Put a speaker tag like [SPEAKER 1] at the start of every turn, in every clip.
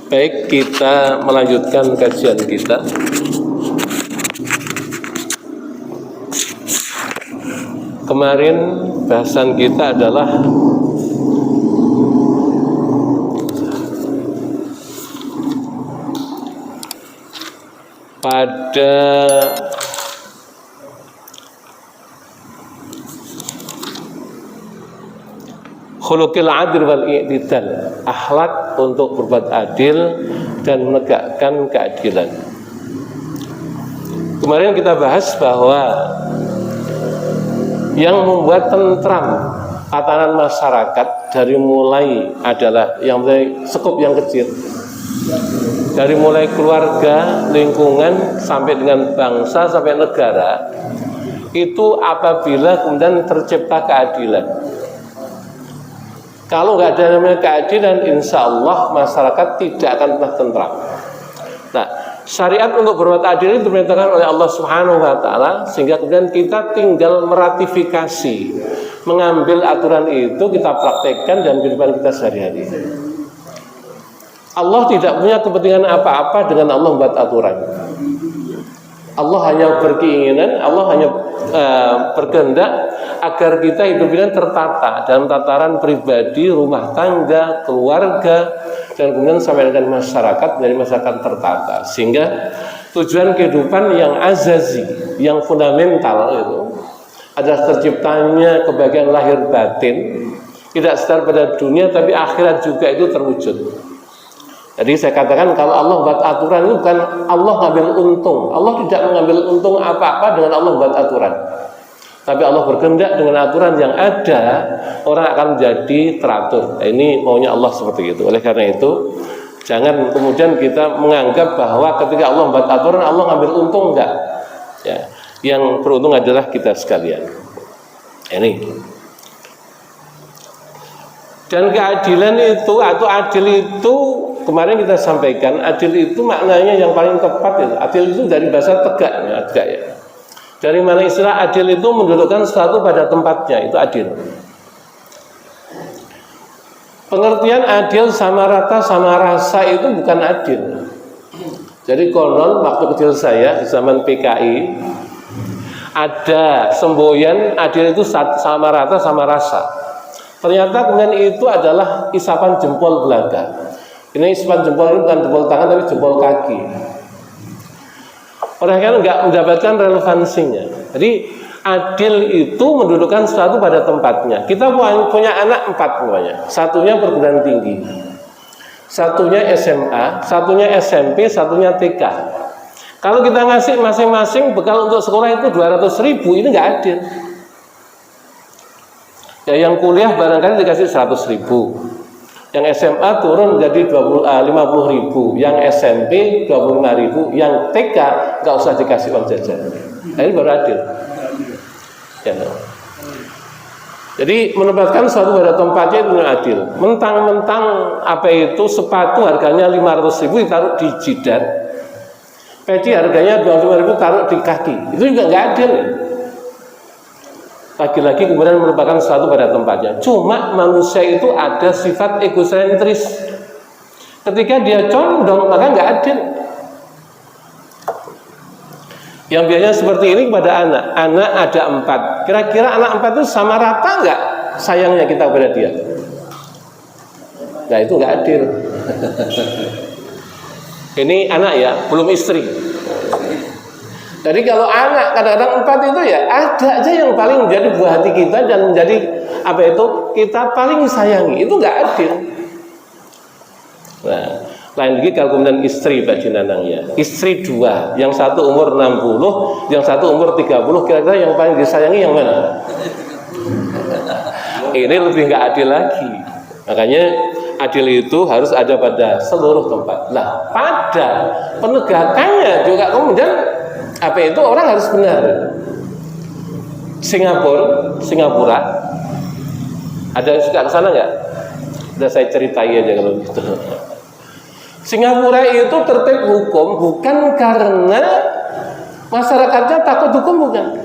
[SPEAKER 1] Baik, kita melanjutkan kajian kita. Kemarin bahasan kita adalah pada khuluqil adil wal i'tidal, akhlak untuk berbuat adil dan menegakkan keadilan. Kemarin kita bahas bahwa yang membuat tentram tatanan masyarakat dari mulai adalah yang mulai sekup yang kecil, dari mulai keluarga, lingkungan, sampai dengan bangsa, sampai negara, itu apabila kemudian tercipta keadilan. Kalau nggak ada namanya keadilan, insya Allah masyarakat tidak akan pernah tentram. Nah, syariat untuk berbuat adil itu diperintahkan oleh Allah Subhanahu wa Ta'ala, sehingga kemudian kita tinggal meratifikasi, mengambil aturan itu, kita praktekkan dalam kehidupan kita sehari-hari. Allah tidak punya kepentingan apa-apa dengan Allah membuat aturan. Allah hanya berkeinginan, Allah hanya berkehendak agar kita hidupnya tertata dalam tataran pribadi, rumah tangga, keluarga, dan kemudian sampai dengan masyarakat, dari masyarakat tertata, sehingga tujuan kehidupan yang azazi, yang fundamental itu adalah terciptanya kebahagiaan lahir batin, tidak sekedar pada dunia tapi akhirat juga itu terwujud. Jadi saya katakan kalau Allah buat aturan itu bukan Allah ngambil untung. Allah tidak mengambil untung apa-apa dengan Allah buat aturan. Tapi Allah berkehendak dengan aturan yang ada, orang akan menjadi teratur. Nah, ini maunya Allah seperti itu. Oleh karena itu, jangan kemudian kita menganggap bahwa ketika Allah buat aturan, Allah ngambil untung, enggak. Ya, yang beruntung adalah kita sekalian. Ini. Dan keadilan itu atau adil itu kemarin kita sampaikan, adil itu maknanya yang paling tepat itu. Adil itu dari bahasa tegak ya. Dari mana istilah adil itu mendudukkan sesuatu pada tempatnya, itu adil. Pengertian adil sama rata sama rasa itu bukan adil. Jadi konon waktu kecil saya di zaman PKI ada semboyan adil itu sama rata sama rasa. Ternyata kemudian itu adalah isapan jempol belaka. Ini isapan jempol ini bukan jempol tangan tapi jempol kaki. Orang kan nggak mendapatkan relevansinya. Jadi adil itu mendudukkan sesuatu pada tempatnya. Kita punya anak 4 semuanya. Satunya perguruan tinggi, satunya SMA, satunya SMP, satunya TK. Kalau kita ngasih masing-masing bekal untuk sekolah itu 200.000, ini nggak adil. Ya, yang kuliah barangkali dikasih 100.000, yang SMA turun jadi 50.000, yang SMP 25.000, yang TK nggak usah dikasih uang jajan. Nah, ini baru adil. Ya. Jadi menempatkan sesuatu pada tempatnya itu adil. Mentang-mentang apa itu sepatu harganya 500.000 ditaruh di jidat, peci harganya 25.000 taruh di kaki, itu juga nggak adil. Lagi-lagi kemudian merupakan sesuatu pada tempatnya. Cuma manusia itu ada sifat egosentris. Ketika dia condong, maka nggak adil. Yang biasanya seperti ini kepada anak. Anak ada 4. Kira-kira anak 4 itu sama rata nggak sayangnya kita kepada dia? Nah, itu nggak adil. Ini anak ya, belum istri. Jadi kalau anak kadang-kadang 4 itu ya ada aja yang paling menjadi buah hati kita dan menjadi apa itu kita paling sayangi, itu nggak adil. Nah, lain lagi kalau kemudian istri Pak Jinanang ya, istri 2, yang satu umur 60, yang satu umur 30, kira-kira yang paling disayangi yang mana? Ini lebih nggak adil lagi. Makanya adil itu harus ada pada seluruh tempat. Nah, pada penegakannya juga kemudian apa itu orang harus benar. Singapura ada yang suka ke sana nggak? Udah saya ceritai aja kalau gitu. Singapura itu tertib hukum bukan karena masyarakatnya takut hukum, bukan.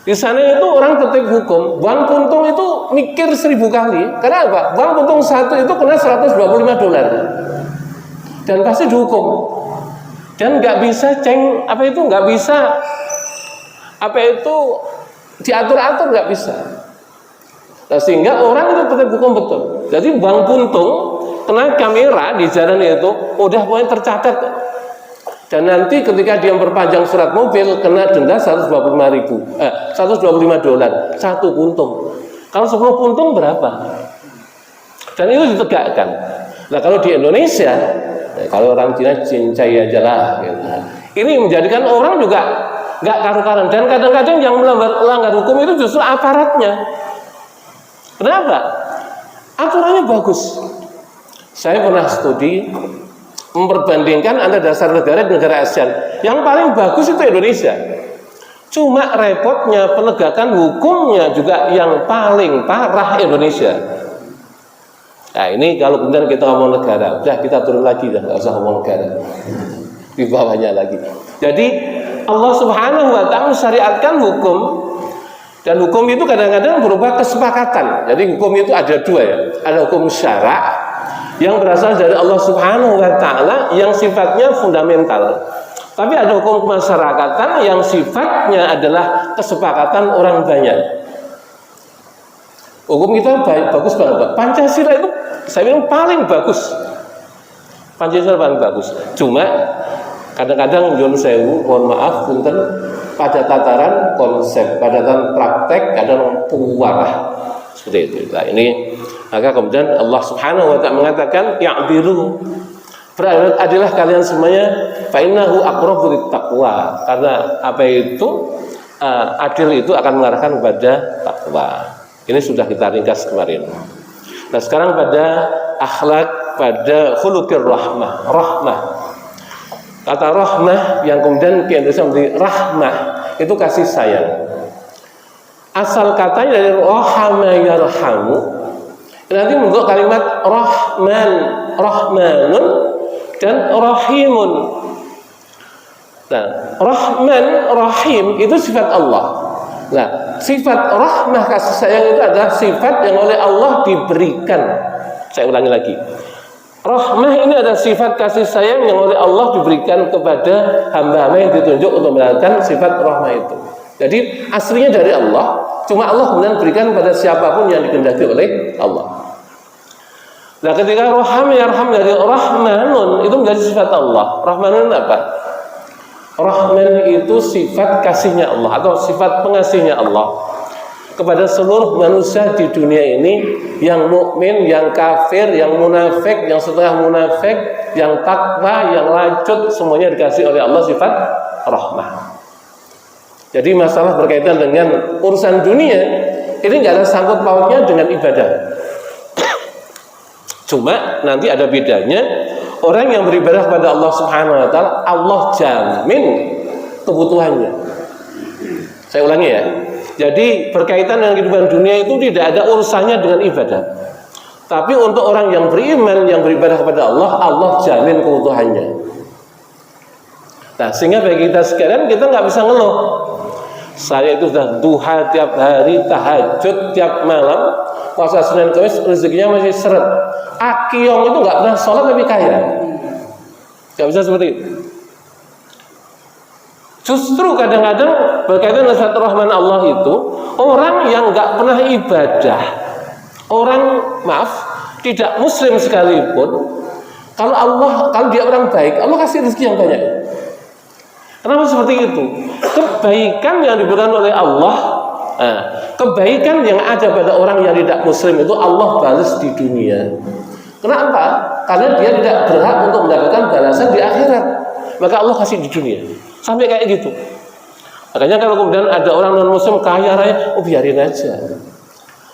[SPEAKER 1] Di sana itu orang tertib hukum. Buang puntung itu mikir 1000 kali. Karena apa? Bang puntung satu itu kena $125 dan pasti dihukum. Dan nggak bisa nggak bisa diatur-atur, nggak bisa. Nah, sehingga orang itu terhukum betul. Jadi bang puntung kena kamera di jalan itu udah pokoknya tercatat. Dan nanti ketika dia memperpanjang surat mobil kena denda $125 satu puntung. Kalau 10 puntung berapa? Dan itu ditegakkan. Nah kalau di Indonesia, kalau orang Cina cincai aja lah. Gitu. Ini menjadikan orang juga nggak karu-karuan. Dan kadang-kadang yang melanggar hukum itu justru aparatnya. Kenapa? Aturannya bagus. Saya pernah studi memperbandingkan antara dasar negara dan negara ASEAN. Yang paling bagus itu Indonesia. Cuma repotnya penegakan hukumnya juga yang paling parah Indonesia. Nah ini kalau kemudian kita ngomong negara, udah kita turun lagi dah, nggak usah ngomong negara. Di bawahnya lagi. Jadi Allah Subhanahu wa Ta'ala syariatkan hukum, dan hukum itu kadang-kadang berupa kesepakatan. Jadi hukum itu ada dua ya, ada hukum syara' yang berasal dari Allah Subhanahu wa Ta'ala yang sifatnya fundamental. Tapi ada hukum kemasyarakatan yang sifatnya adalah kesepakatan orang banyak. Hukum kita bagus banget. Pancasila itu saya bilang paling bagus. Pancasila paling bagus. Cuma kadang-kadang nyuwun sewu, mohon maaf punten, pada tataran konsep, pada tataran praktek kadang puarah. Seperti itu. Nah, ini maka kemudian Allah Subhanahu wa Ta'ala mengatakan ya'biru, beradilah kalian semuanya, fa innahu aqrabu littaqwa, karena apa itu adil itu akan mengarahkan kepada takwa. Ini sudah kita ringkas kemarin. Nah sekarang pada akhlak, pada khuluqir rahmah. Kata rahmah yang kemudian di Indonesia menjadi rahmah itu kasih sayang. Asal katanya dari rahama yarhamu, nanti membentuk kalimat rahmanun dan rahimun. Nah, rahman, rahim itu sifat Allah. Nah, sifat rahmah kasih sayang itu adalah sifat yang oleh Allah diberikan. Saya ulangi lagi. Rahmah ini adalah sifat kasih sayang yang oleh Allah diberikan kepada hamba-hamba yang ditunjuk untuk melakukan sifat rahmah itu. Jadi aslinya dari Allah, cuma Allah kemudian berikan pada siapapun yang dikehendaki oleh Allah. Nah ketika raham yarham dari rahmanun itu menjadi sifat Allah. Rahmanun apa? Rahman itu sifat kasihnya Allah atau sifat pengasihnya Allah kepada seluruh manusia di dunia ini, yang mukmin, yang kafir, yang munafik, yang setengah munafik, yang takwa, yang lanjut, semuanya dikasih oleh Allah sifat rahmah. Jadi masalah berkaitan dengan urusan dunia ini nggak ada sangkut pautnya dengan ibadah. Cuma nanti ada bedanya, orang yang beribadah kepada Allah Subhanahu wa Ta'ala, Allah jamin kebutuhannya. Saya ulangi ya. Jadi berkaitan dengan kehidupan dunia itu tidak ada urusannya dengan ibadah. Tapi untuk orang yang beriman, yang beribadah kepada Allah, Allah jamin kebutuhannya. Nah, sehingga bagi kita sekalian, kita nggak bisa ngeluh. Saya itu sudah duha tiap hari, tahajud tiap malam, puasa Senin Kamis, rezekinya masih seret. Akiyong itu nggak pernah sholat tapi kaya. Nggak bisa seperti itu. Justru kadang-kadang berkaitan dengan sifat rahman Allah itu, orang yang nggak pernah ibadah, orang tidak muslim sekalipun, kalau dia orang baik, Allah kasih rezeki yang banyak. Kenapa seperti itu? Kebaikan yang diberikan oleh Allah, kebaikan yang ada pada orang yang tidak muslim itu Allah balas di dunia. Kenapa? Karena dia tidak berhak untuk mendapatkan balasan di akhirat. Maka Allah kasih di dunia. Sampai kayak gitu. Makanya kalau kemudian ada orang non-muslim kaya raya, biarin aja.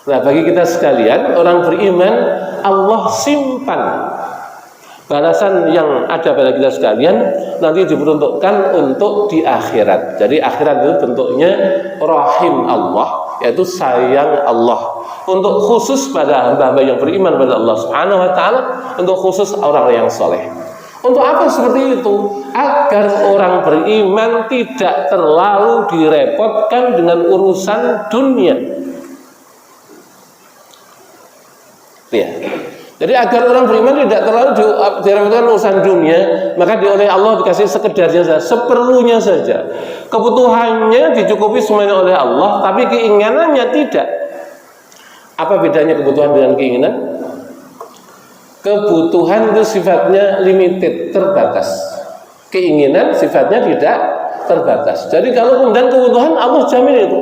[SPEAKER 1] Nah, bagi kita sekalian, orang beriman, Allah simpan balasan yang ada pada kita sekalian nanti diperuntukkan untuk di akhirat. Jadi akhirat itu bentuknya rahim Allah, yaitu sayang Allah. Untuk khusus pada hamba-hamba yang beriman pada Allah Subhanahu wa Ta'ala, untuk khusus orang yang soleh. Untuk apa seperti itu? Agar orang beriman tidak terlalu direpotkan dengan urusan dunia. Ya. Jadi agar orang beriman tidak terlalu diremehkan urusan dunia, maka oleh Allah dikasih sekedarnya saja, seperlunya saja. Kebutuhannya dicukupi semuanya oleh Allah, tapi keinginannya tidak. Apa bedanya kebutuhan dengan keinginan? Kebutuhan itu sifatnya limited, terbatas. Keinginan sifatnya tidak terbatas. Jadi kalau kemudian kebutuhan, Allah jamin itu.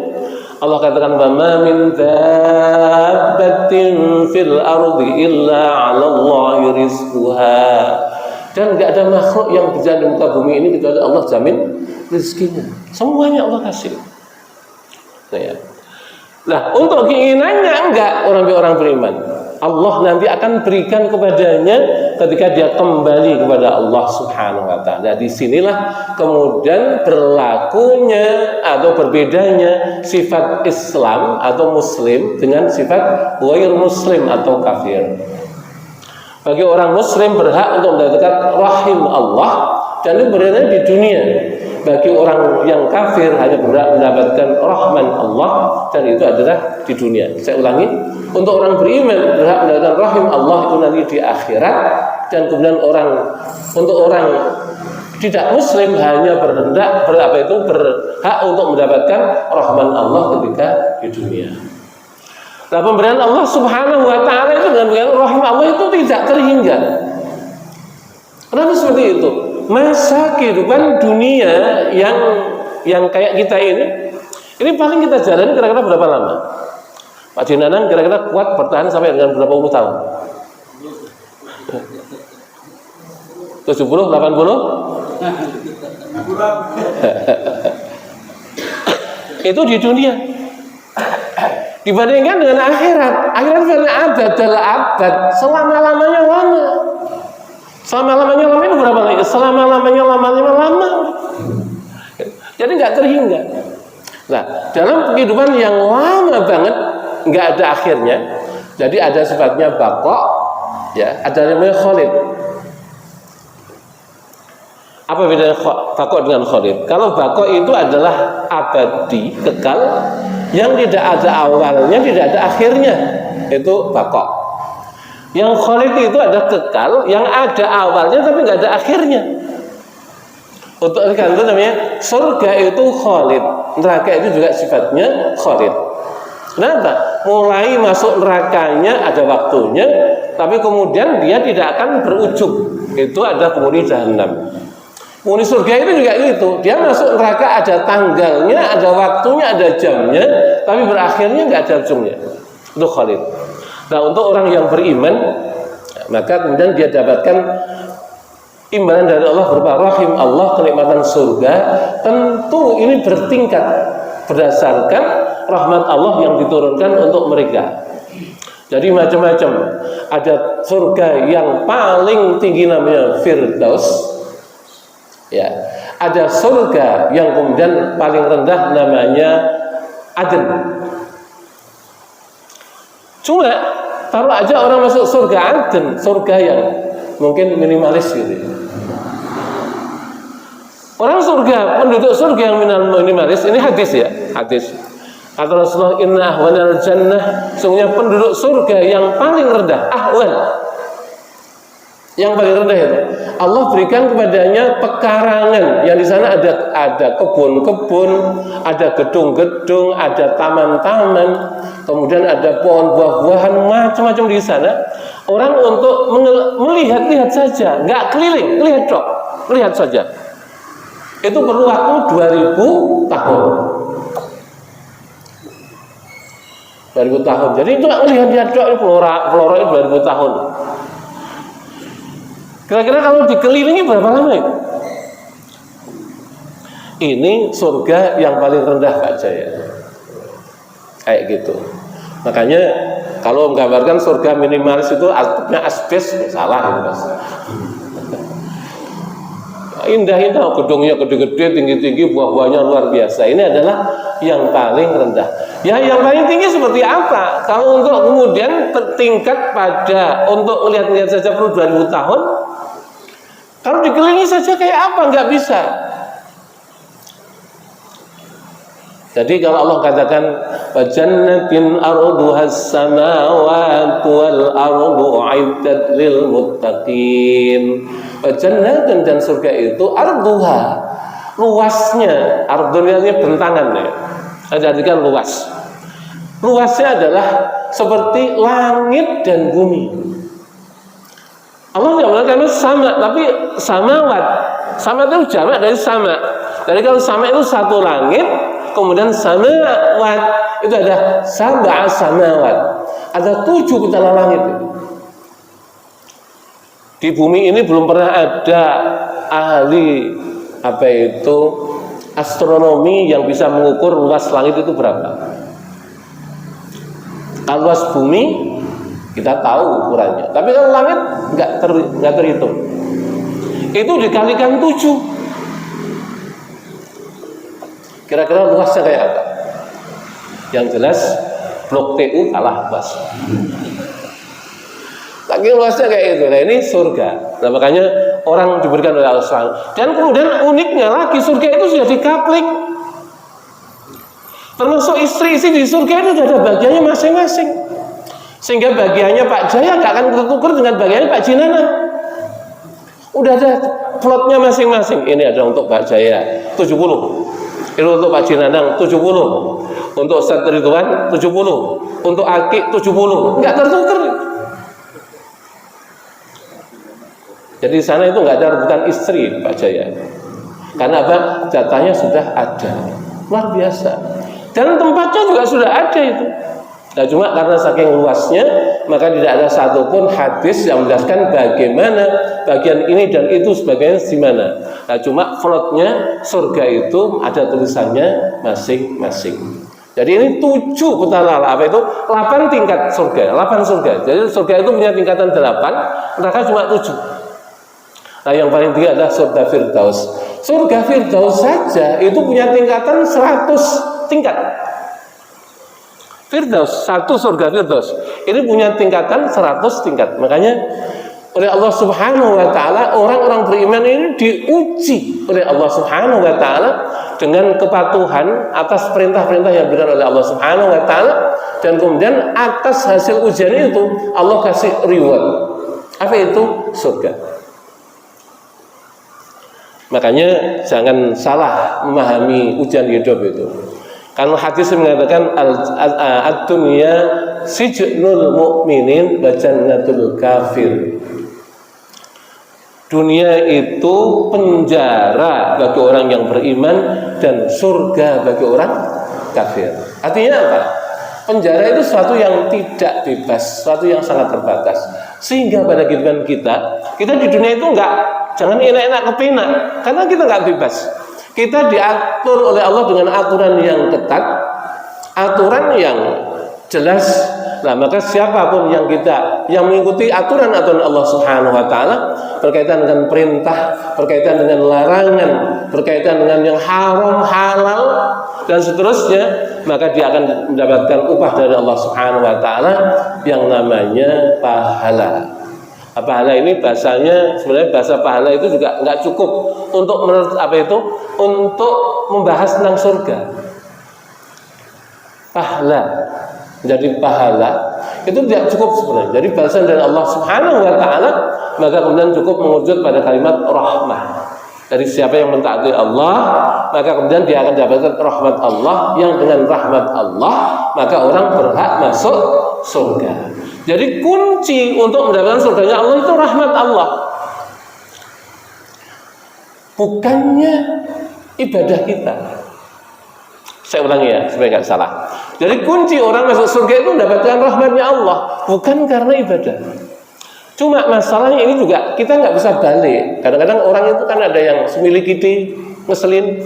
[SPEAKER 1] Allah katakan, "Wa ma min dabbatin fil ardi illa 'ala Allahi rizquha." Dan enggak ada makhluk yang berjalan di muka bumi ini kecuali Allah jamin rezekinya. Semuanya Allah kasih. Nah, untuk keinginannya enggak orang beriman. Allah nanti akan berikan kepadanya ketika dia kembali kepada Allah Subhanahu wa taala. Disinilah kemudian berlakunya atau berbedanya sifat Islam atau muslim dengan sifat ghair muslim atau kafir. Bagi orang muslim berhak untuk mendapatkan rahim Allah dan itu berada di dunia. Bagi orang yang kafir hanya berhak mendapatkan rahman Allah dan itu adalah di dunia. Saya ulangi, untuk orang beriman berhak mendapatkan rahim Allah itu nanti di akhirat, dan kemudian untuk orang tidak muslim hanya berhak untuk mendapatkan rahman Allah ketika di dunia. Nah, pemberian Allah Subhanahu wa taala itu dengan rahim Allah itu tidak terhingga. Kenapa seperti itu? Masa kehidupan dunia yang kayak kita ini paling kita jalani kira-kira berapa lama? Pak Jinanang kira-kira kuat bertahan sampai dengan berapa puluh tahun? 70, 80? Itu di dunia. Dibandingkan dengan akhirat abad selama-lamanya lama. Selama-lamanya lama itu berapa lagi? Selama-lamanya lama. Jadi nggak terhingga. Nah, dalam kehidupan yang lama banget, nggak ada akhirnya. Jadi ada sifatnya baqa, ya, ada namanya khalid. Apa bedanya baqa dengan khalid? Kalau baqa itu adalah abadi, kekal, yang tidak ada awalnya, tidak ada akhirnya. Itu baqa. Yang khalid itu ada kekal, yang ada awalnya tapi nggak ada akhirnya. Untuk itu namanya surga itu khalid, neraka itu juga sifatnya khalid. Kenapa? Mulai masuk nerakanya ada waktunya, tapi kemudian dia tidak akan berujung. Itu ada penghuni jahanam. Penghuni surga itu juga gitu, dia masuk neraka ada tanggalnya, ada waktunya, ada jamnya, tapi berakhirnya nggak ada ujungnya. Itu khalid. Nah, untuk orang yang beriman, maka kemudian dia dapatkan imbalan dari Allah berupa rahim Allah, kenikmatan surga. Tentu ini bertingkat berdasarkan rahmat Allah yang diturunkan untuk mereka. Jadi macam-macam. Ada surga yang paling tinggi namanya Firdaus, ya. Ada surga yang kemudian paling rendah namanya Aden. Cuma taruh aja orang masuk surga Aden, surga yang mungkin minimalis gitu. Orang surga, penduduk surga yang minimalis, ini hadis ya, hadis. Kata Rasulullah, "Inna ahwanal jannah", sungguhnya penduduk surga yang paling rendah, ahwan. Yang paling rendah itu Allah berikan kepadanya pekarangan yang di sana ada kebun-kebun, ada gedung-gedung, ada taman-taman, kemudian ada pohon buah-buahan macam-macam di sana. Orang untuk melihat-lihat saja, nggak keliling, lihat saja. Itu perlu waktu 2000 tahun. 2000 tahun. Jadi itu lihat-lihat dok, pelora itu 2000 tahun. Kira-kira kalau dikelilingi berapa lama itu? Ini surga yang paling rendah Pak Jaya. Kayak gitu. Makanya kalau menggambarkan surga minimalis itu artinya asbes, salah itu Mas. Indah-indah, gedungnya gede-gede, tinggi-tinggi, buah-buahnya luar biasa. Ini adalah yang paling rendah. Ya, yang paling tinggi seperti apa? Kalau untuk kemudian bertingkat pada untuk melihat-lihat saja perlu 2000 tahun. Kalau dikelilingi saja kayak apa? Nggak bisa. Jadi kalau Allah katakan wajannatin arduhas samawati wal ardu uiddat lil muttaqin. Jannatun, dan surga itu arduha, luasnya, ardun artinya bentangan ya. Artikan luas. Luasnya adalah seperti langit dan bumi. Allah tidak mengatakan sama, tapi samawat. Sama itu jamak dari sama. Jadi kalau sama itu satu langit, kemudian samawat itu ada sab'a samawat. Ada 7 petala langit. Di bumi ini belum pernah ada ahli astronomi yang bisa mengukur luas langit itu berapa. Kalau luas bumi kita tahu ukurannya, tapi kalau langit nggak terhitung. Itu dikalikan 7. Kira-kira luasnya kayak apa? Yang jelas blok TU kalah luas. Saking luasnya kayak itu. Nah ini surga. Nah makanya orang diberikan oleh Allah SWT. Dan kemudian uniknya lagi, surga itu sudah dikapling. Termasuk istri-istri di surga itu sudah ada bagiannya masing-masing. Sehingga bagiannya Pak Jaya nggak akan tertukar dengan bagiannya Pak Jinana. Udah ada plotnya masing-masing. Ini ada untuk Pak Jaya 70. Ini untuk Pak Jinanang 70. Untuk Ustaz Ridwan 70. Untuk Aki 70. Nggak tertukar. Jadi di sana itu nggak ada rebutan istri Pak Jaya. Karena apa? Jatahnya sudah ada. Luar biasa. Dan tempatnya juga sudah ada itu. Nah cuma karena saking luasnya, maka tidak ada satupun hadis yang menjelaskan bagaimana bagian ini dan itu sebagainya di mana. Nah cuma plotnya surga itu ada tulisannya masing-masing. Jadi ini 7 petala 8 tingkat surga, 8 surga. Jadi surga itu punya tingkatan 8, neraka cuma 7. Nah yang paling tinggi adalah surga Firdaus. Surga Firdaus saja itu punya tingkatan 100 tingkat. Firdaus, satu surga Firdaus ini punya tingkatan 100 tingkat. Makanya oleh Allah Subhanahu wa taala orang-orang beriman ini diuji oleh Allah Subhanahu wa taala dengan kepatuhan atas perintah-perintah yang diberikan oleh Allah Subhanahu wa taala, dan kemudian atas hasil ujian itu Allah kasih reward. Apa itu? Surga. Makanya jangan salah memahami ujian hidup itu. Karena hadis mengatakan ad-dunya sijnul mu'minin wa jannatul kafir. Dunia itu penjara bagi orang yang beriman dan surga bagi orang kafir. Artinya apa? Penjara itu sesuatu yang tidak bebas, sesuatu yang sangat terbatas. Sehingga pada kehidupan kita di dunia itu jangan enak-enak kepenak, karena kita nggak bebas. Kita diatur oleh Allah dengan aturan yang ketat, aturan yang jelas. Nah, maka siapapun yang mengikuti aturan-aturan Allah Subhanahu wa taala berkaitan dengan perintah, berkaitan dengan larangan, berkaitan dengan yang haram, halal dan seterusnya, maka dia akan mendapatkan upah dari Allah Subhanahu wa taala yang namanya pahala. Pahala ini bahasanya, sebenarnya bahasa pahala itu juga nggak cukup untuk untuk membahas tentang surga. Jadi pahala itu tidak cukup sebenarnya. Jadi bahasan dari Allah Subhanahu wa taala, maka kemudian cukup mengucut pada kalimat rahmah. Dari siapa yang mentaati Allah, maka kemudian dia akan dapatkan rahmat Allah, yang dengan rahmat Allah maka orang berhak masuk surga. Jadi kunci untuk mendapatkan surganya Allah itu rahmat Allah, bukannya ibadah kita. Saya ulangi ya supaya nggak salah. Jadi kunci orang masuk surga itu mendapatkan rahmatnya Allah, bukan karena ibadah. Cuma masalahnya ini juga kita nggak bisa balik. Kadang-kadang orang itu kan ada yang semilikiti, ngeselin.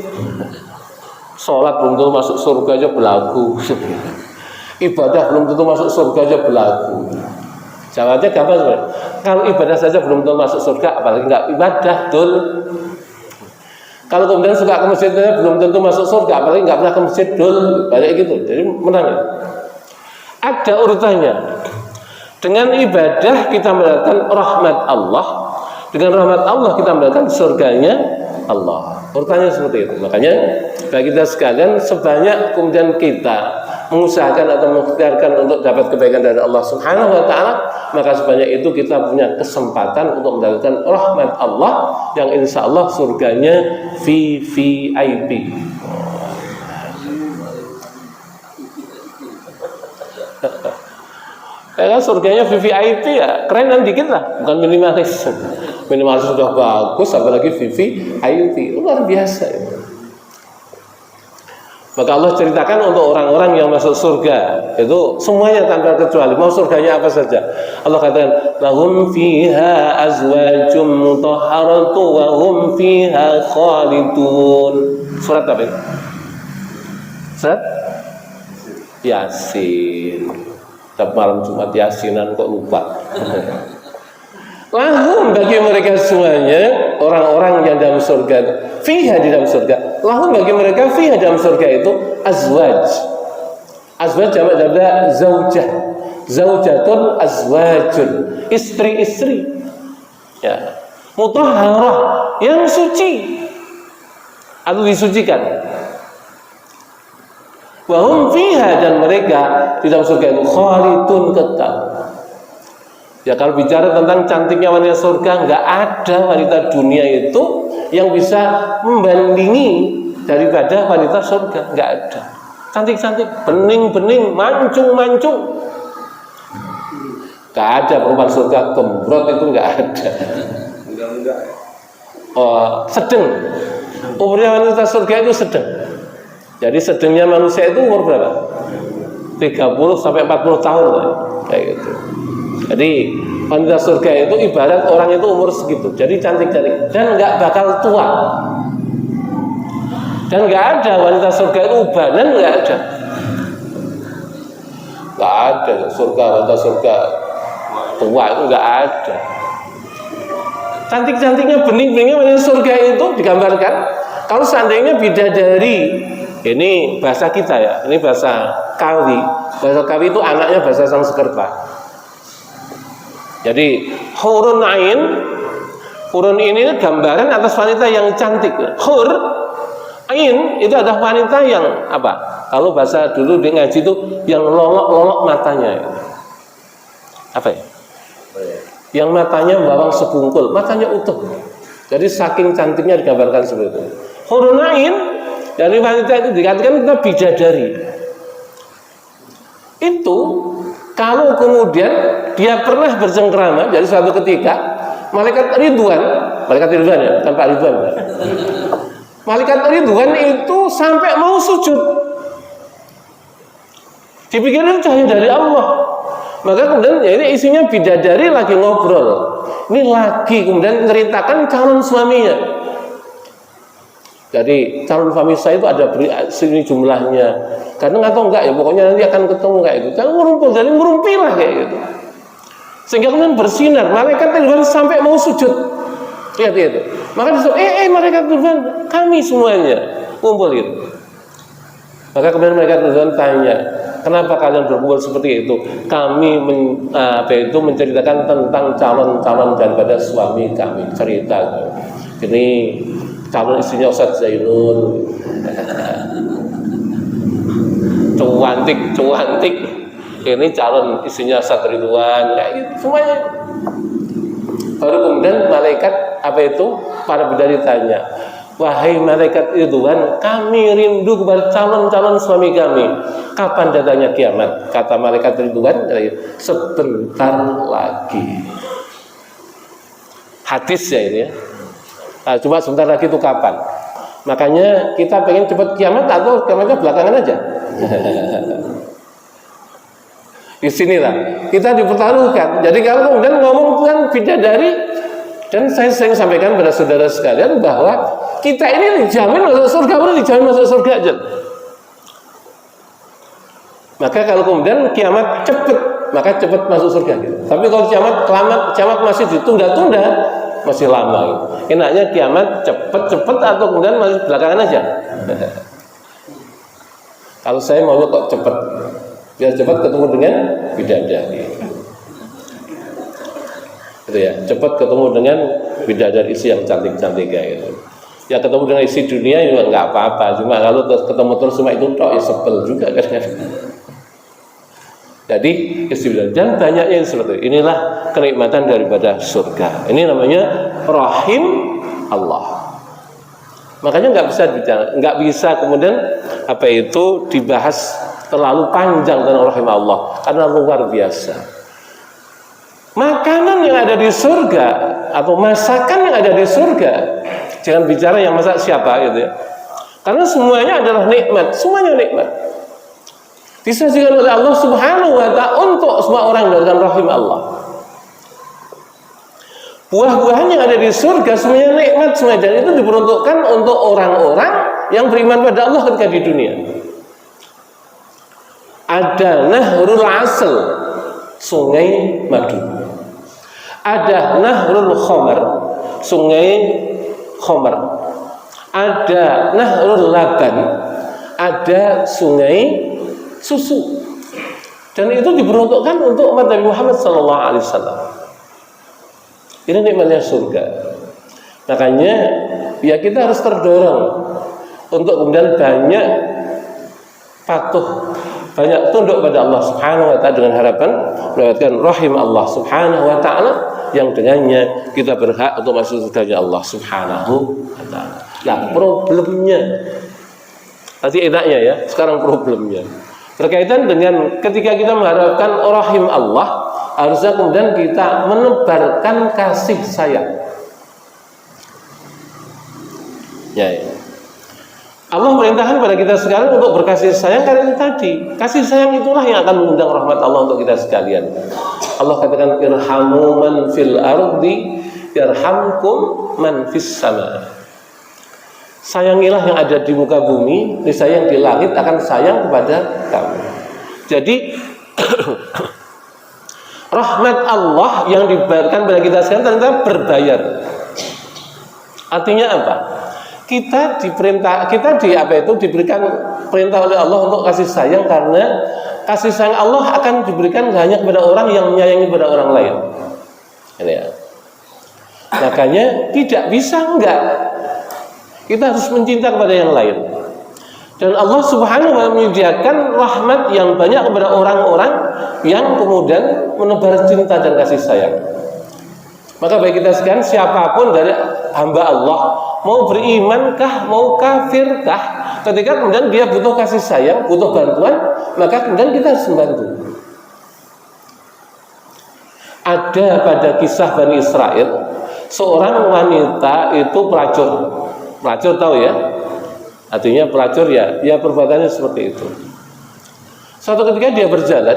[SPEAKER 1] Sholat belum tentu masuk surga aja belagu. Ibadah belum tentu masuk surga aja belagu. Jawabnya gampang sebenarnya. Kalau ibadah saja belum tentu masuk surga, apalagi nggak ibadah, dul. Kalau kemudian suka ke masjidnya belum tentu masuk surga, apalagi nggak pernah ke masjid, dul. Balik gitu. Jadi menang. Ada urutannya. Dengan ibadah kita mendapatkan rahmat Allah, dengan rahmat Allah kita mendapatkan surganya Allah. Urutannya seperti itu. Makanya bagi kita sekalian, sebanyak kemudian kita mengusahakan atau mengikhtiarkan untuk dapat kebaikan dari Allah Subhanahu wa taala, maka sebanyak itu kita punya kesempatan untuk mendapatkan rahmat Allah yang insya Allah surganya VVIP. Kan surganya VVIP ya, kerenan dikit lah, bukan minimalis. Minimalis sudah bagus, apalagi VVIP, luar biasa itu. Maka Allah ceritakan untuk orang-orang yang masuk surga itu semuanya tanpa kecuali, mau surganya apa saja. Allah katakan, lahum fiha azwajum mutahharatu wa hum fiha khalidun. Surat apa itu? Surat Yasin. Tapi malam Jumat Yasinan kok lupa. Lahum bagi mereka semuanya, orang-orang yang dalam surga, fiha di dalam surga. Lahum bagi mereka fiha dalam surga itu azwaj. Azwaj jamak dari zaujah. Zaujatun azwajun, istri-istri. Ya. Mutahharah, yang suci atau disucikan. Wa hum fiha, dan mereka di dalam surga itu khalidun, kekal. Ya, kalau bicara tentang cantiknya wanita surga, nggak ada wanita dunia itu yang bisa membandingi daripada wanita surga, nggak ada. Cantik-cantik, bening-bening, mancung-mancung. Nggak ada perempuan surga gembrot, itu nggak ada. Sedang. Umurnya wanita surga itu sedang. Jadi sedangnya manusia itu umur berapa? 30 sampai 40 tahun lah, kayak gitu. Jadi wanita surga itu ibarat orang itu umur segitu. Jadi cantik-cantik dan nggak bakal tua. Dan nggak ada wanita surga itu ubanan, nggak ada. Nggak ada surga, wanita surga tua itu nggak ada. Cantik-cantiknya, bening-beningnya wanita surga itu digambarkan. Kalau seandainya bidadari, ini bahasa kita ya, ini bahasa Kawi. Bahasa Kawi itu anaknya bahasa Sanskerta. Jadi hurun ain, hurun ini gambaran atas wanita yang cantik. Hur ain itu adalah wanita yang apa? Kalau bahasa dulu di ngaji itu yang lolok-lolok matanya. Apa ya? Yang matanya bawang sebungkul, matanya utuh. Jadi saking cantiknya digambarkan seperti itu. Hurun ain, dari wanita itu dikatakan kita bidadari. Itu kalau kemudian dia pernah bercengkrama, jadi suatu ketika malaikat Ridwan ya, tanpa Ridwan. Malaikat Ridwan itu sampai mau sujud. Dipikirkan cahaya dari Allah. Maka kemudian ya ini isinya bidadari lagi ngobrol. Ini lagi kemudian menceritakan calon suaminya. Jadi calon suami saya itu ada sini jumlahnya. Kadang atau enggak ya, pokoknya nanti akan ketemu kayak gitu. Kalau ngumpul, jadi ngurumpilah kayak gitu. Sehingga kemudian bersinar. Malaikat Ridwan sampai mau sujud. Lihat itu. Maka disuruh, malaikat Ridwan, kami semuanya kumpul itu. Maka kemudian malaikat Ridwan tanya, kenapa kalian berkumpul seperti itu? Kami menceritakan tentang calon-calon daripada suami kami. Cerita. Ini calon istrinya Ustaz Zainul, cuantik. Ini calon istrinya Ustaz Ridwan, kayak gitu semuanya. Baru kemudian malaikat para bidadari tanya, wahai malaikat Ridwan, kami rindu kepada calon-calon suami kami. Kapan datangnya kiamat? Kata malaikat Ridwan, sebentar lagi. Hadis ya ini ya. Nah, cuma sebentar lagi itu kapan? Makanya kita pengen cepat kiamat atau kiamatnya belakangan aja. Di sinilah kita dipertaruhkan. Jadi kalau kemudian ngomong kan bidadari, dan saya sering sampaikan pada saudara sekalian bahwa kita ini dijamin masuk surga, dijamin masuk surga aja. Maka kalau kemudian kiamat cepat, maka cepat masuk surga. Gitu. Tapi kalau kiamat masih ditunda-tunda, masih lama gitu. Enaknya kiamat cepet atau kemudian masih belakangan aja. Kalau saya maunya kok cepet, biar cepat ketemu dengan bidadari. Gitu ya, cepat ketemu dengan bidadari isi yang cantik-cantik kayak gitu. Ya ketemu dengan isi dunia juga nggak apa-apa, cuma kalau ketemu terus cuma itu tok ya sebel juga kan. Jadi istilah dan banyaknya seperti itu. Inilah kenikmatan daripada surga. Ini namanya rahim Allah. Makanya nggak bisa kemudian dibahas terlalu panjang tentang rahim Allah karena luar biasa. Makanan yang ada di surga atau masakan yang ada di surga, jangan bicara yang masak siapa gitu ya. Karena semuanya adalah nikmat, semuanya nikmat. Disajikan oleh Allah Subhanahu wa ta'ala untuk semua orang dengan rahim Allah. Buah-buahan yang ada di surga semuanya nikmat semua, dan itu diperuntukkan untuk orang-orang yang beriman pada Allah ketika di dunia. Ada Nahrul Asal, sungai madu. Ada Nahrul Khamar, sungai khamar. Ada Nahrul Laban, ada sungai susu, dan itu diperuntukkan untuk umat Nabi Muhammad SAW. Ini nikmatnya surga. Makanya ya kita harus terdorong untuk kemudian banyak patuh, banyak tunduk pada Allah Subhanahu wa ta'ala dengan harapan mendapatkan rahim Allah Subhanahu wa ta'ala yang dengannya kita berhak untuk masuk surganya Allah Subhanahu wa ta'ala. Nah, problemnya nanti enaknya ya, sekarang problemnya berkaitan dengan ketika kita mengharapkan rahim Allah, harusnya kemudian kita menebarkan kasih sayang. Ya. Allah merintahkan pada kita sekarang untuk berkasih sayang karena itu tadi. Kasih sayang itulah yang akan mengundang rahmat Allah untuk kita sekalian. Allah katakan irhamu man fil ardi yarhamkum man fis sama. Sayangilah yang ada di muka bumi, niscaya yang di langit akan sayang kepada kamu. Jadi rahmat Allah yang diberikan pada kita sekarang ternyata berbayar. Artinya apa? Kita diberikan perintah oleh Allah untuk kasih sayang, karena kasih sayang Allah akan diberikan hanya kepada orang yang menyayangi kepada orang lain. Ini ya. Makanya tidak bisa enggak. Kita harus mencinta kepada yang lain. Dan Allah Subhanahu wa ta'ala menyediakan rahmat yang banyak kepada orang-orang yang kemudian menebar cinta dan kasih sayang. Maka bagi kita sekalian, siapapun dari hamba Allah, mau berimankah, mau kafirkah, ketika kemudian dia butuh kasih sayang, butuh bantuan, maka kemudian kita harus membantu. Ada pada kisah Bani Israel, seorang wanita itu pelacur. Pelacur tahu ya? Artinya pelacur ya perbuatannya seperti itu. Suatu ketika dia berjalan,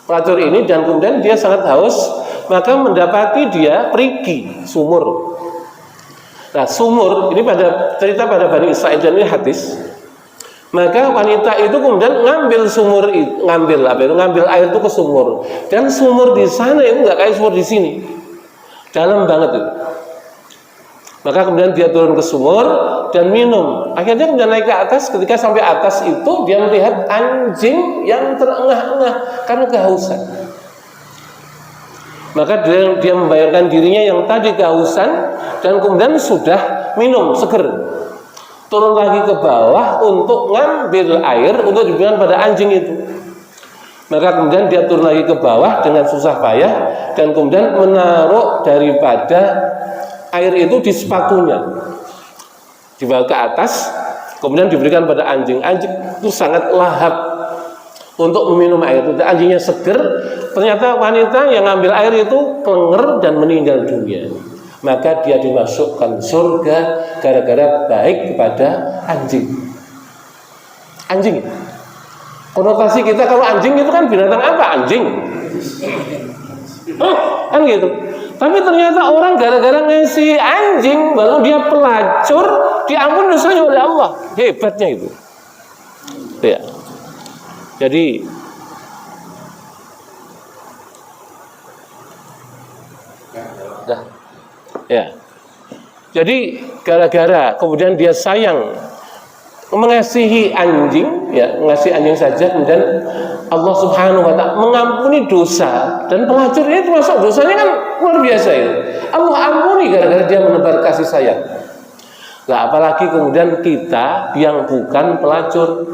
[SPEAKER 1] pelacur ini, dan kemudian dia sangat haus, maka mendapati dia perigi sumur. Nah, sumur ini pada cerita pada Bani Israil, dan ini hadis. Maka wanita itu kemudian ngambil air itu ke sumur, dan sumur di sana itu nggak kayak sumur di sini, dalam banget itu. Maka kemudian dia turun ke sumur dan minum. Akhirnya kemudian naik ke atas. Ketika sampai atas itu dia melihat anjing yang terengah-engah karena kehausan. Maka dia membayangkan dirinya yang tadi kehausan dan kemudian sudah minum seger. Turun lagi ke bawah untuk ngambil air untuk diberikan pada anjing itu. Maka kemudian dia turun lagi ke bawah dengan susah payah dan kemudian menaruh daripada air itu di sepatunya, dibawa ke atas, kemudian diberikan pada anjing. Anjing itu sangat lahap untuk meminum air itu. Anjingnya seger. Ternyata wanita yang ngambil air itu kelenger dan meninggal dunia. Maka dia dimasukkan surga gara-gara baik kepada anjing. Anjing. Konotasi kita kalau anjing itu kan binatang apa? Anjing. Kan gitu. Tapi ternyata orang gara-gara ngasih anjing, baru dia pelacur, diampuni dosanya oleh Allah. Hebatnya itu. Ya. Jadi ya. Jadi gara-gara kemudian dia sayang mengasihi anjing, ya, mengasihi anjing saja, kemudian Allah Subhanahu wa ta'ala mengampuni dosa, dan pelacur ini termasuk dosanya kan luar biasa itu. Allah ampuni gara-gara dia menebar kasih sayang. Nah, apalagi kemudian kita yang bukan pelacur.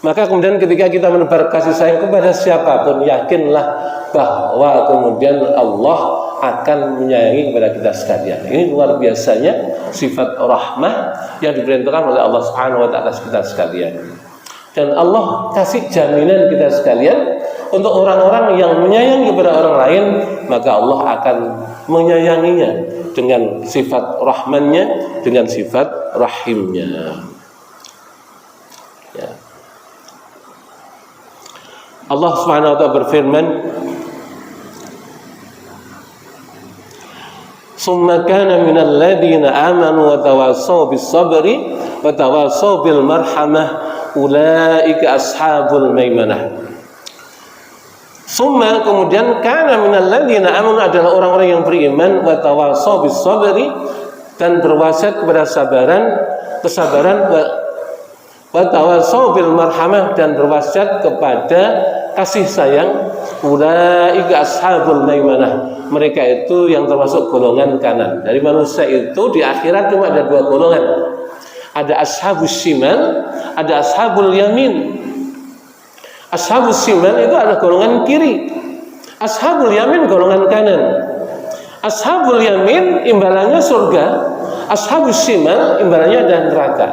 [SPEAKER 1] Maka kemudian ketika kita menebar kasih sayang kepada siapapun, yakinlah bahwa kemudian Allah akan menyayangi kepada kita sekalian. Ini luar biasanya sifat rahmah yang diperintahkan oleh Allah Subhanahu wa taala kita sekalian. Dan Allah kasih jaminan kita sekalian untuk orang-orang yang menyayangi kepada orang lain, maka Allah akan menyayanginya dengan sifat rahmannya, dengan sifat rahimnya. Ya. Allah Subhanahu wa taala berfirman, "Summa kana minal ladzina amanu wa tawassaw bis sabri wa tawassaw bil marhamah ulaika ashabul maimanah." Summa kemudian kana minal ladzina amanu adalah orang-orang yang beriman wa tawassaw bis sabri dan berwasiat kepada kesabaran wa tawassaw bil marhamah dan berwasiat kepada kasih sayang. Ulaika ashabul maimanah, mereka itu yang termasuk golongan kanan. Dari manusia itu di akhirat cuma ada dua golongan, ada ashabus shimal, ada ashabul yamin. Ashabus shimal itu adalah golongan kiri, ashabul yamin golongan kanan. Ashabul yamin imbalannya surga, ashabus shimal imbalannya adalah neraka.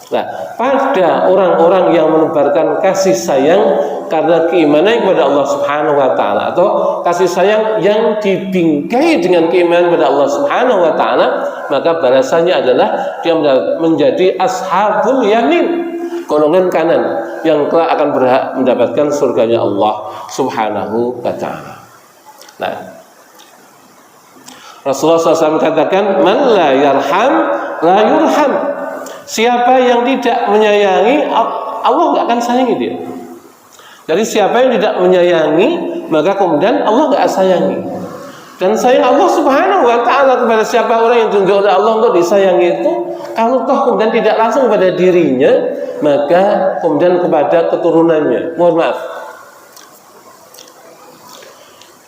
[SPEAKER 1] Nah, pada orang-orang yang menebarkan kasih sayang karena keimanan kepada Allah Subhanahu wa taala, atau kasih sayang yang dibingkai dengan keimanan kepada Allah Subhanahu wa taala, maka balasannya adalah dia menjadi ashabul yamin, golongan kanan yang kelak akan berhak mendapatkan surganya Allah Subhanahu wa taala. Nah, Rasulullah SAW katakan, "Man la yarham la yurham." Siapa yang tidak menyayangi, Allah nggak akan sayangi dia. Jadi siapa yang tidak menyayangi, maka kemudian Allah nggak sayangi. Dan sayang Allah Subhanahu wa taala kepada siapa orang yang ditunjuk oleh Allah untuk disayangi itu, kalau toh kemudian tidak langsung kepada dirinya, maka kemudian kepada keturunannya. Mohon maaf.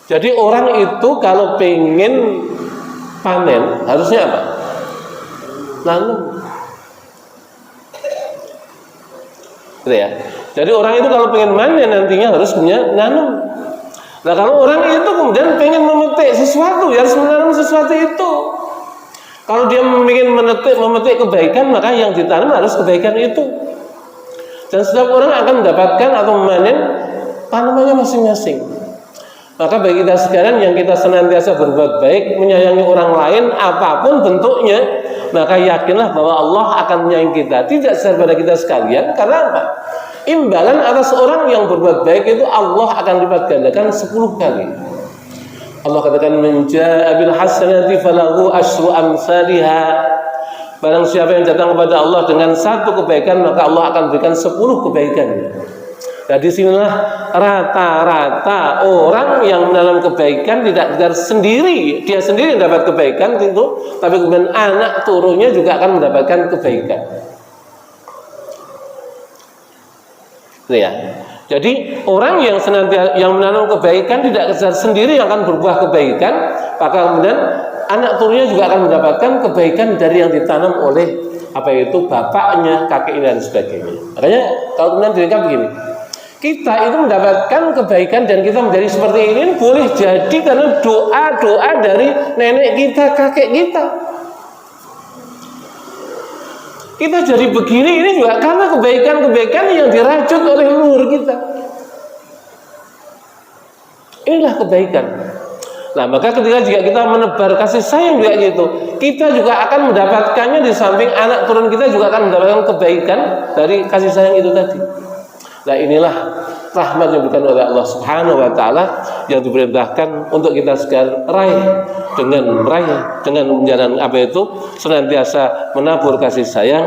[SPEAKER 1] Jadi orang itu kalau pengen panen harusnya apa? Nanam. Gitu ya. Jadi orang itu kalau pengen panen nantinya harus punya nanam. Nah, kalau orang itu kemudian pengen memetik sesuatu, ya harus menanam sesuatu itu. Kalau dia ingin memetik kebaikan, maka yang ditanam harus kebaikan itu. Dan setiap orang akan mendapatkan atau memanen tanamannya masing-masing. Maka bagi kita sekalian yang kita senantiasa berbuat baik, menyayangi orang lain apapun bentuknya, maka yakinlah bahwa Allah akan menyayangi kita. Tidak daripada kita sekalian, karena apa? Imbalan atas orang yang berbuat baik itu Allah akan lipat gandakan 10 kali. Allah katakan, "Man jaa'a bil hasanati falahu asyru amsalha." Barang siapa yang datang kepada Allah dengan satu kebaikan, maka Allah akan berikan 10 kebaikannya. Nah, disinilah rata-rata orang yang menanam kebaikan tidak sekedar sendiri, dia sendiri yang dapat kebaikan tentu, tapi kemudian anak turunnya juga akan mendapatkan kebaikan. Ya. Jadi orang yang senantiasa yang menanam kebaikan tidak sekedar sendiri yang akan berbuah kebaikan, maka kemudian anak turunnya juga akan mendapatkan kebaikan dari yang ditanam oleh apa itu bapaknya, kakeknya dan sebagainya. Makanya kalau kemudian diringkas begini, kita itu mendapatkan kebaikan dan kita menjadi seperti ini boleh jadi karena doa-doa dari nenek kita, kakek kita. Kita jadi begini ini juga karena kebaikan-kebaikan yang dirajut oleh leluhur kita. Inilah kebaikan. Nah, maka ketika jika kita menebar kasih sayang juga gitu, kita juga akan mendapatkannya di samping anak turun kita juga akan mendapatkan kebaikan dari kasih sayang itu tadi. Nah, inilah rahmat yang diberikan oleh Allah Subhanahu wa taala yang diperintahkan untuk kita sekalian raih dengan menjalankan apa itu senantiasa menabur kasih sayang,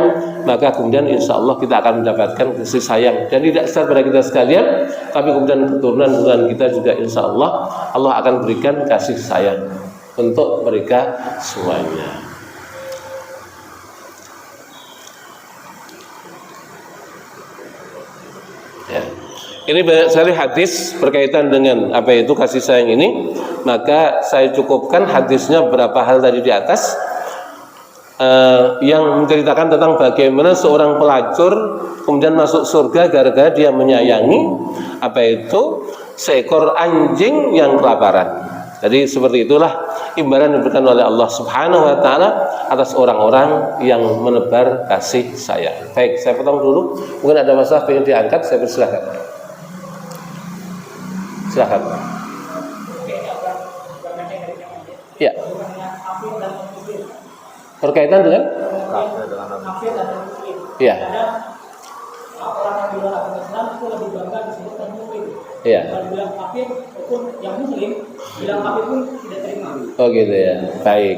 [SPEAKER 1] maka kemudian insya Allah kita akan mendapatkan kasih sayang dan tidak sekedar pada kita sekalian, tapi kemudian keturunan kita juga insya Allah akan berikan kasih sayang untuk mereka semuanya. Ya. Ini banyak sekali hadis berkaitan dengan apa itu kasih sayang ini, maka saya cukupkan hadisnya beberapa hal tadi di atas. yang menceritakan tentang bagaimana seorang pelacur kemudian masuk surga gara-gara dia menyayangi seekor anjing yang kelaparan. Jadi seperti itulah imbalan yang diberikan oleh Allah Subhanahu wa taala atas orang-orang yang menebar kasih sayang. Baik, saya potong dulu. Mungkin ada masalah ingin diangkat, saya persilakan. Silakan. Ya. Berkaitan dengan ya.
[SPEAKER 2] Orang yang bilang agama Islam itu lebih bangga disebutkan mukmin.
[SPEAKER 1] Iya.
[SPEAKER 2] Kalau bilang kafir, pun yang muslim bilang kafir pun tidak terima.
[SPEAKER 1] Oh gitu ya. Baik.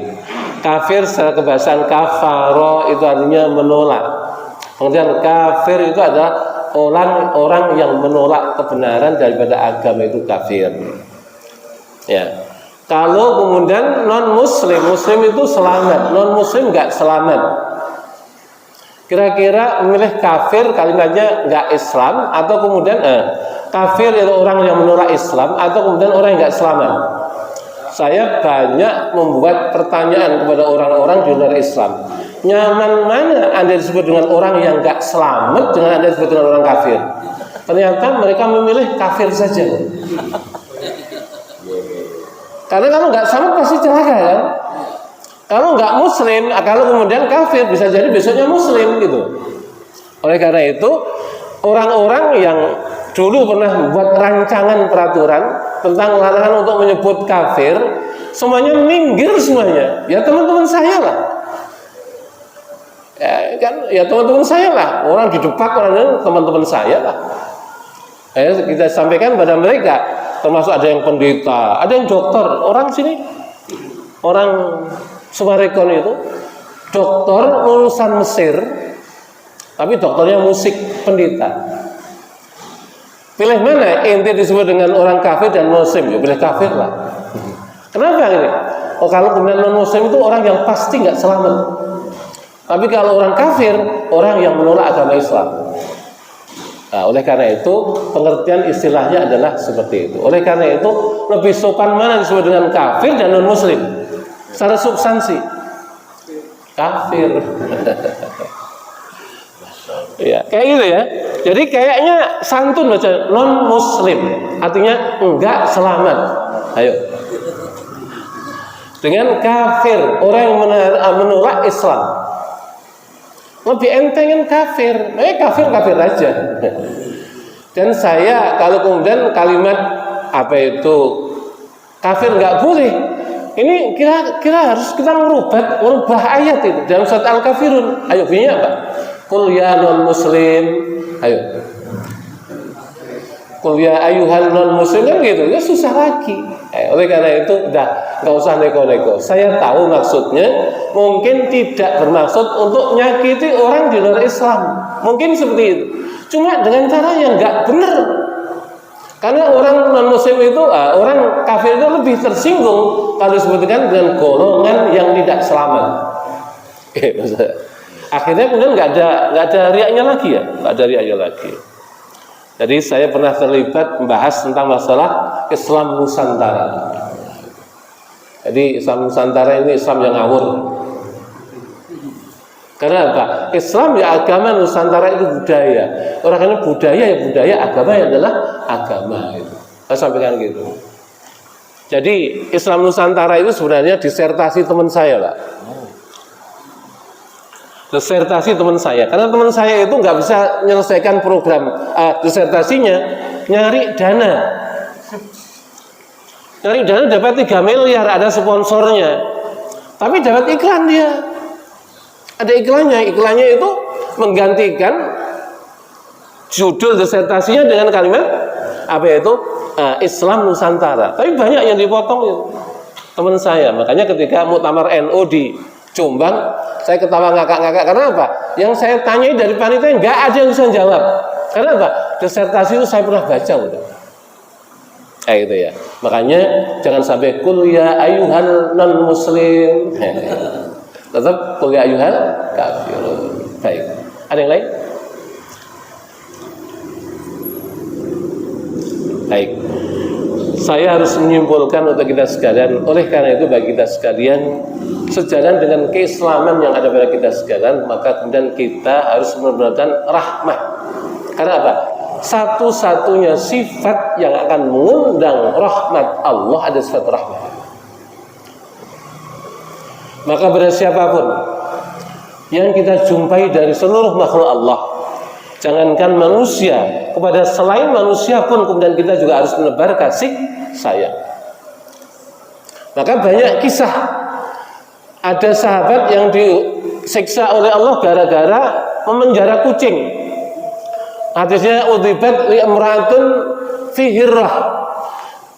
[SPEAKER 1] Kafir secara kebahasaan kafaro itu artinya menolak. Kemudian kafir itu adalah orang yang menolak kebenaran daripada agama itu kafir. Ya. Kalau kemudian non muslim itu selamat, non muslim nggak selamat. Kira-kira memilih kafir kalimatnya nggak Islam atau kemudian kafir itu orang yang menolak Islam atau kemudian orang yang nggak selamat. Saya banyak membuat pertanyaan kepada orang-orang di luar Islam. Nyaman mana Anda disebut dengan orang yang nggak selamat dengan Anda disebut dengan orang kafir? Ternyata mereka memilih kafir saja. Karena kalau nggak selamat pasti celaka kan? Kalau nggak muslim, kalau kemudian kafir bisa jadi besoknya muslim gitu. Oleh karena itu orang-orang yang dulu pernah membuat rancangan peraturan tentang larangan untuk menyebut kafir, semuanya minggir semuanya. Ya teman-teman saya lah. Ya teman-teman saya lah. Orang di depan orang teman-teman saya lah. Kita sampaikan pada mereka, termasuk ada yang pendeta, ada yang dokter, orang sini, orang Sumarekon itu dokter lulusan Mesir, tapi dokternya musik, pendeta. Pilih mana? Ente disebut dengan orang kafir dan muslim, ya pilih kafir lah. Kenapa ini? Oh kalau kemudian non muslim itu orang yang pasti nggak selamat. Tapi kalau orang kafir, orang yang menolak agama Islam. Nah, oleh karena itu pengertian istilahnya adalah seperti itu. Oleh karena itu lebih sopan mana disebut dengan kafir dan non muslim? Secara substansi kafir. Ya, kayak gitu ya. Jadi kayaknya santun baca non muslim, artinya enggak selamat. Ayo. Dengan kafir, orang yang menolak Islam. Lebih entengin kafir. Kafir aja. Dan saya kalau kemudian kalimat kafir enggak boleh. Ini kira-kira harus kita merubah ayat itu dalam surat Al-Kafirun. Ayo bunyinya apa? Qul ya non muslim. Ayo. Qul ya ayyuhal non muslim kan gitu. Ya susah lagi. Oleh karena itu udah enggak usah neko-neko. Saya tahu maksudnya mungkin tidak bermaksud untuk nyakiti orang di luar Islam. Mungkin seperti itu. Cuma dengan cara yang enggak benar. Karena orang non-muslim itu, orang kafir itu lebih tersinggung kalau disebutkan dengan golongan yang tidak selamat. Akhirnya kemudian nggak ada riaknya lagi ya, nggak ada riaknya lagi. Jadi saya pernah terlibat membahas tentang masalah Islam Nusantara. Jadi Islam Nusantara ini Islam yang ngawur. Karena apa? Islam ya agama, Nusantara itu budaya. Orang ini budaya ya budaya, agama ya adalah agama itu. Saya sampaikan gitu. Jadi Islam Nusantara itu sebenarnya disertasi teman saya, Pak. Disertasi teman saya. Karena teman saya itu nggak bisa menyelesaikan program disertasinya, nyari dana. Nyari dana dapat 3 miliar, ada sponsornya. Tapi dapat iklan dia. Ada iklannya itu menggantikan judul disertasinya dengan kalimat Islam Nusantara. Tapi banyak yang dipotong itu. Teman saya, makanya ketika muktamar NU di Jombang, saya ketawa ngakak-ngakak. Karena apa? Yang saya tanyai dari panitia nggak ada yang bisa jawab. Karena apa? Disertasi itu saya pernah baca udah. Gitu ya. Makanya jangan sampai qul ya ayyuhan non muslim. Tetap qul ya ayyuhal kafirun. Baik. Ada yang lain? Baik. saya harus menyimpulkan untuk kita sekalian, oleh karena itu bagi kita sekalian, sejalan dengan keislaman yang ada pada kita sekalian, maka kemudian kita harus menebarkan rahmah. Karena apa? Satu-satunya sifat yang akan mengundang rahmat Allah ada sifat rahmah. Maka pada siapapun yang kita jumpai dari seluruh makhluk Allah, jangankan manusia, kepada selain manusia pun kemudian kita juga harus menebar kasih sayang. Maka banyak kisah, ada sahabat yang disiksa oleh Allah gara-gara memenjara kucing. Hadisnya udibat li imra'atun fi hirrah.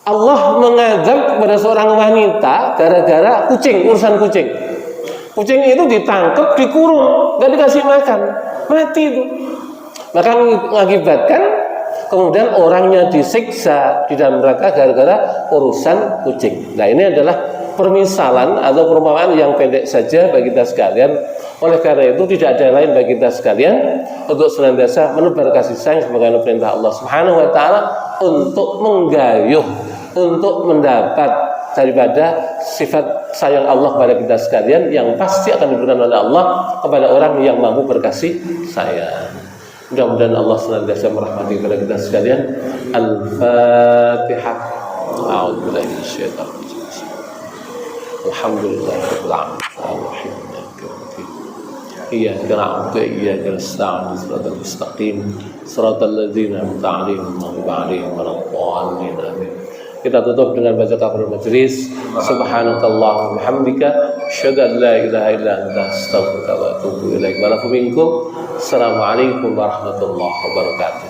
[SPEAKER 1] Allah mengadab kepada seorang wanita gara-gara kucing, urusan kucing. Kucing itu ditangkap, dikurung, nggak dikasih makan, mati itu. Maka mengakibatkan kemudian orangnya disiksa di dalam neraka gara-gara urusan kucing. Nah, ini adalah permisalan atau perumpamaan yang pendek saja bagi kita sekalian. Oleh karena itu tidak ada lain bagi kita sekalian untuk senantiasa menebar kasih sayang sebagaimana perintah Allah Subhanahu wa taala untuk menggayuh, untuk mendapat daripada sifat sayang Allah kepada kita sekalian yang pasti akan diberikan oleh Allah kepada orang yang mampu berkasih sayang. Mudah-mudahan Allah senantiasa merahmati kepada kita sekalian. Al-Fatihah. A'udzubillahi minasyaitonir rajim. Alhamdulillahirabbil alamin. Iyyaka na'budu wa iyyaka nasta'in. Shiratal mustaqim. Shiratal ladzina an'amta 'alaihim ghairil maghdubi 'alaihim waladdallin. Kita tutup dengan baca kafaratul majelis. Subhanakallahumma wa bihamdika asyhadu an la ilaha illa anta astaghfiruka wa atubu ilaik. Wa lakum minkum. Assalamualaikum warahmatullahi wabarakatuh.